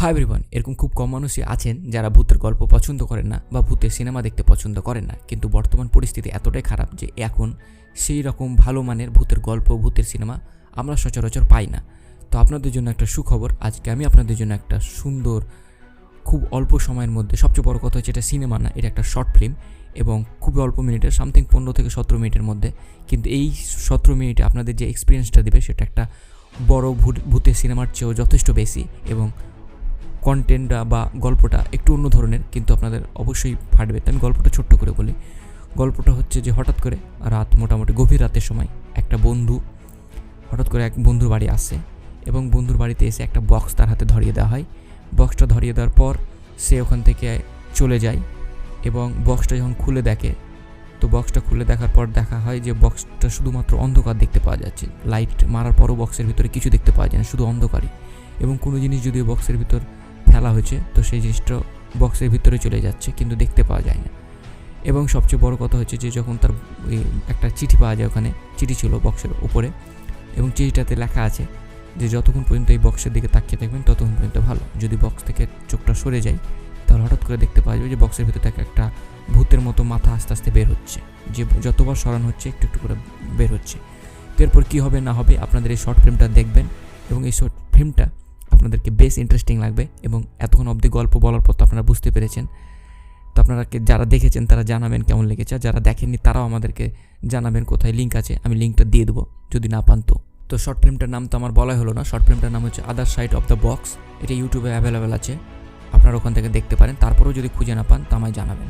Hi everyone, এরকম খুব কম মানুষই আছেন যারা ভূতের গল্প পছন্দ করেন না বা ভূতের সিনেমা দেখতে পছন্দ করেন না। কিন্তু বর্তমান পরিস্থিতি এতটাই খারাপ যে এখন সেই রকম ভালো মানের ভূতের গল্প, ভূতের সিনেমা আমরা সচরাচর পাই না। তো আপনাদের জন্য একটা সুখবর, আজকে আমি আপনাদের জন্য একটা সুন্দর, খুব অল্প সময়ের মধ্যে, সবচেয়ে বড় কথা হচ্ছে এটা সিনেমা না, এটা একটা শর্ট ফিল্ম এবং খুবই অল্প মিনিটের, সামথিং 15 থেকে 17 মিনিটের মধ্যে। কিন্তু এই 17 মিনিটে আপনাদের যে এক্সপিরিয়েন্সটা দেবে সেটা একটা বড় ভূতের সিনেমার চেয়েও যথেষ্ট বেশি, এবং কন্টেন্টটা বা গল্পটা একটু অন্য ধরনের, কিন্তু আপনাদের অবশ্যই ফাটবে। তো আমি গল্পটা ছোট্ট করে বলি। গল্পটা হচ্ছে যে হঠাৎ করে রাত, মোটামুটি গভীর রাতের সময় একটা বন্ধু হঠাৎ করে এক বন্ধুর বাড়ি আসে এবং বন্ধুর বাড়িতে এসে একটা বক্স তার হাতে ধরিয়ে দেওয়া হয়। বক্সটা ধরিয়ে দেওয়ার পর সে ওখান থেকে চলে যায় এবং বক্সটা যখন খুলে দেখে, তো বক্সটা খুলে দেখার পর দেখা হয় যে বক্সটা শুধুমাত্র অন্ধকার দেখতে পাওয়া যাচ্ছে। লাইট মারার পরও বক্সের ভিতরে কিছু দেখতে পাওয়া যায় না, শুধু অন্ধকারই। এবং কোনো জিনিস যদিও বক্সের ভিতর ফেলা হয়েছে, তো সেই জিনিসটা বক্সের ভিতরে চলে যাচ্ছে, কিন্তু দেখতে পাওয়া যায় না। এবং সবচেয়ে বড় কথা হচ্ছে যে যখন তার একটা চিঠি পাওয়া যায়, ওখানে চিঠি ছিল বক্সের উপরে, এবং চিঠিটাতে লেখা আছে যে যতক্ষণ পর্যন্ত এই বক্সের দিকে তাকিয়ে থাকবেন ততক্ষণ পর্যন্ত ভালো। যদি বক্স থেকে চোখটা সরে যায় তাহলে হঠাৎ করে দেখতে পাওয়া যাবে যে বক্সের ভিতর থেকে একটা ভূতের মতো মাথা আস্তে আস্তে বের হচ্ছে, যে যতবার সরানো হচ্ছে একটু একটু করে বের হচ্ছে। এরপর কী হবে না হবে আপনাদের এই শর্ট ফিল্মটা দেখবেন, এবং এই শর্ট ফিল্মটা আপনাদেরকে বেশ ইন্টারেস্টিং লাগবে। এবং এতক্ষণ অবধি গল্প বলার পর তো আপনারা বুঝতে পেরেছেন। তো আপনারা যারা দেখেছেন তারা জানাবেন কেমন লেগেছে, আর যারা দেখেননি তারাও আমাদেরকে জানাবেন কোথায় লিঙ্ক আছে, আমি লিঙ্কটা দিয়ে দেবো যদি না পান তো। তো শর্ট ফিল্মটার নাম তো আমার বলাই হলো না, শর্ট ফিল্মটার নাম হচ্ছে other side of the box. এটা ইউটিউবে অ্যাভেলেবেল আছে, আপনারা ওখান থেকে দেখতে পারেন। তারপরেও যদি খুঁজে না পান তো আমায় জানাবেন।